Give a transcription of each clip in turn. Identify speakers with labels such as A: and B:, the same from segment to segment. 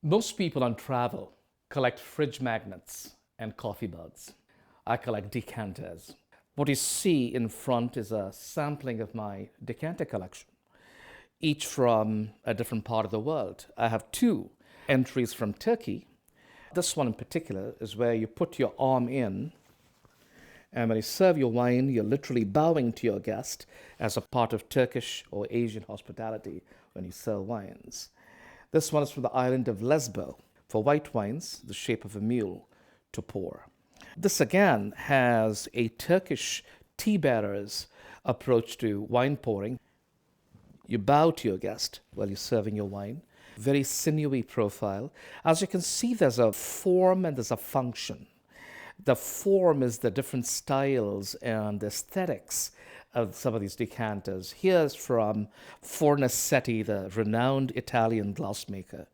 A: Most people on travel collect fridge magnets and coffee mugs. I collect decanters. What you see in front is a sampling of my decanter collection, each from a different part of the world. I have two entries from Turkey. This one in particular is where you put your arm in, and when you serve your wine, you're literally bowing to your guest as a part of Turkish or Asian hospitality when you serve wines. This one is from the island of Lesbo, for white wines, the shape of a mule to pour. This again has a Turkish tea bearer's approach to wine pouring. You bow to your guest while you're serving your wine. Very sinewy profile. As you can see, there's a form and there's a function. The form is the different styles and aesthetics of some of these decanters. Here's from Fornasetti, the renowned Italian glassmaker,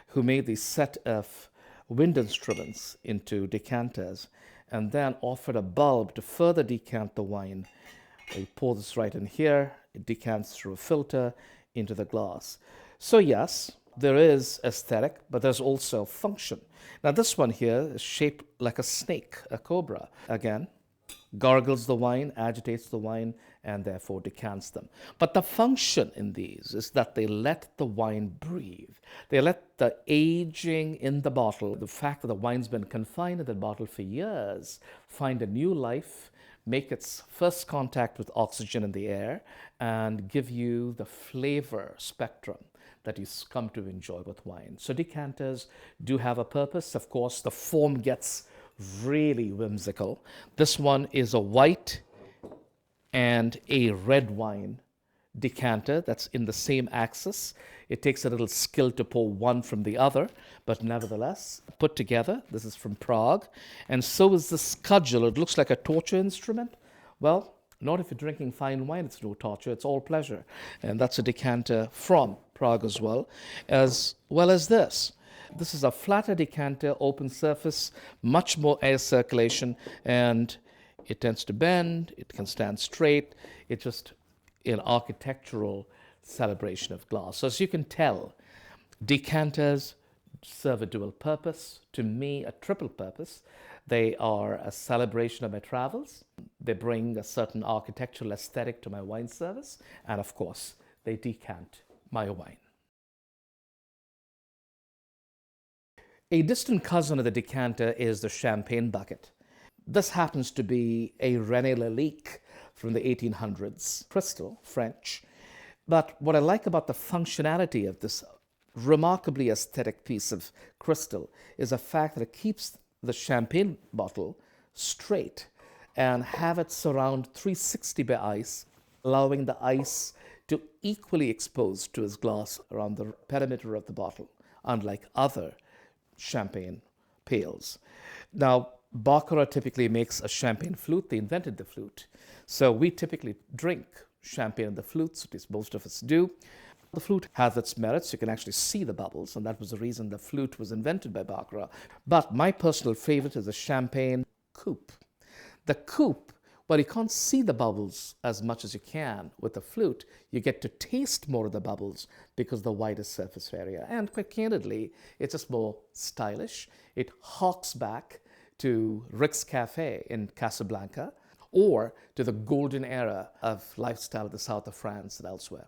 A: who made the set of wind instruments into decanters and then offered a bulb to further decant the wine. You pour this right in here, it decants through a filter into the glass. So yes, there is aesthetic, but there's also function. Now this one here is shaped like a snake, a cobra. Again, gargles the wine, agitates the wine, and therefore decants them. But the function in these is that they let the wine breathe. They let the aging in the bottle, the fact that the wine's been confined in the bottle for years, find a new life, make its first contact with oxygen in the air, and give you the flavor spectrum that you come to enjoy with wine. So decanters do have a purpose. Of course, the form gets really whimsical. This one is a white and a red wine decanter that's in the same axis. It takes a little skill to pour one from the other, but nevertheless, put together. This is from Prague. And so is this cudgel. It looks like a torture instrument. Well, not if you're drinking fine wine, it's no torture, it's all pleasure. And that's a decanter from Prague as well as this. This is a flatter decanter, open surface, much more air circulation, and it tends to bend, it can stand straight. It's just an architectural celebration of glass. So as you can tell, decanters serve a dual purpose, to me a triple purpose. They are a celebration of my travels, they bring a certain architectural aesthetic to my wine service, and of course, they decant my wine. A distant cousin of the decanter is the champagne bucket. This happens to be a René Lalique from the 1800s, crystal, French. But what I like about the functionality of this remarkably aesthetic piece of crystal is the fact that it keeps the champagne bottle straight and have it surround 360 by ice, allowing the ice to equally expose to his glass around the perimeter of the bottle, unlike other champagne pails. Now, Baccarat typically makes a champagne flute. They invented the flute. So we typically drink champagne in the flutes, at least most of us do. The flute has its merits. You can actually see the bubbles, and that was the reason the flute was invented by Baccarat. But my personal favorite is the champagne coupe. The coupe, well, you can't see the bubbles as much as you can with the flute. You get to taste more of the bubbles because of the wider surface area. And quite candidly, it's just more stylish. It harks back to Rick's Cafe in Casablanca, or to the golden era of lifestyle in the south of France and elsewhere.